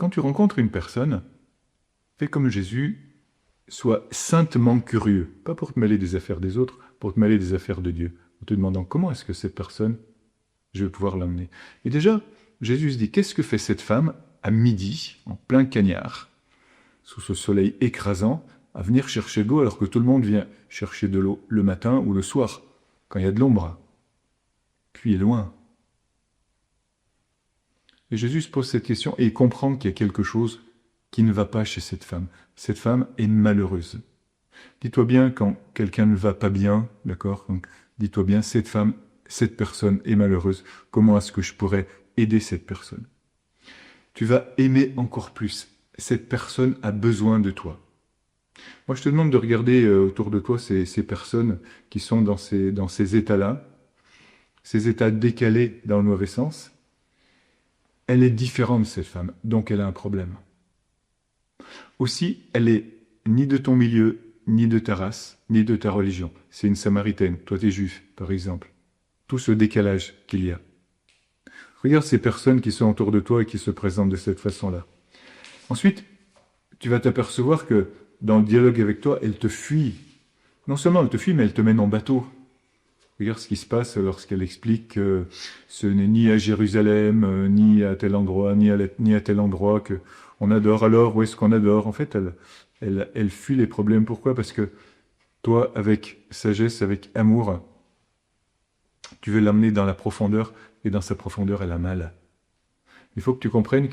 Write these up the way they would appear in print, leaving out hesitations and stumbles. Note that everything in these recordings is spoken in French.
quand tu rencontres une personne, fais comme Jésus, sois saintement curieux. Pas pour te mêler des affaires des autres, pour te mêler des affaires de Dieu. En te demandant comment est-ce que cette personne, je vais pouvoir l'emmener. Et déjà, Jésus se dit, qu'est-ce que fait cette femme à midi, en plein cagnard, sous ce soleil écrasant, à venir chercher de l'eau alors que tout le monde vient chercher de l'eau le matin ou le soir, quand il y a de l'ombre. Puis est loin. Et Jésus se pose cette question et il comprend qu'il y a quelque chose qui ne va pas chez cette femme. Cette femme est malheureuse. Dis-toi bien quand quelqu'un ne va pas bien, d'accord? Dis-toi bien, cette femme, cette personne est malheureuse. Comment est-ce que je pourrais aider cette personne? Tu vas aimer encore plus. Cette personne a besoin de toi. Moi, je te demande de regarder autour de toi ces personnes qui sont dans ces états-là, ces états décalés dans le mauvais sens. Elle est différente, cette femme, donc elle a un problème. Aussi, elle est ni de ton milieu, ni de ta race, ni de ta religion. C'est une Samaritaine, toi t'es juif, par exemple. Tout ce décalage qu'il y a. Regarde ces personnes qui sont autour de toi et qui se présentent de cette façon-là. Ensuite, tu vas t'apercevoir que dans le dialogue avec toi, elle te fuit. Non seulement elle te fuit, mais elle te mène en bateau. Regarde ce qui se passe lorsqu'elle explique que ce n'est ni à Jérusalem, ni à tel endroit, ni à tel endroit que on adore. Alors, où est-ce qu'on adore? En fait, elle fuit les problèmes. Pourquoi? Parce que toi, avec sagesse, avec amour, tu veux l'amener dans la profondeur, et dans sa profondeur, elle a mal. Il faut que tu comprennes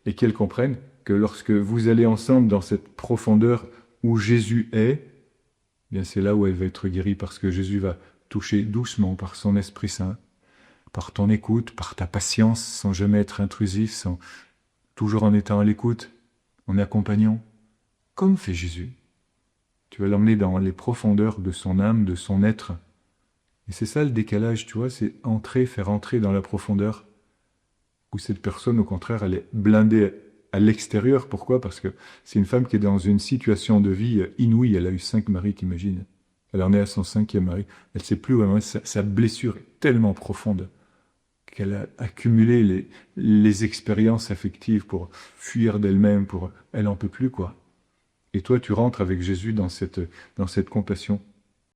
et qu'elle comprenne que lorsque vous allez ensemble dans cette profondeur où Jésus est, eh bien c'est là où elle va être guérie, parce que Jésus va toucher doucement par son Esprit Saint, par ton écoute, par ta patience, sans jamais être intrusif, toujours en étant à l'écoute, en accompagnant, comme fait Jésus. Tu vas l'emmener dans les profondeurs de son âme, de son être. Et c'est ça le décalage, tu vois, c'est faire entrer dans la profondeur, où cette personne, au contraire, elle est blindée à l'extérieur. Pourquoi? Parce que c'est une femme qui est dans une situation de vie inouïe. Elle a eu 5 maris, t'imagines? Elle en est à son 5e mari. Elle ne sait plus où elle en est. Sa blessure est tellement profonde qu'elle a accumulé les expériences affectives pour fuir d'elle-même, elle n'en peut plus, quoi. Et toi, tu rentres avec Jésus dans cette compassion.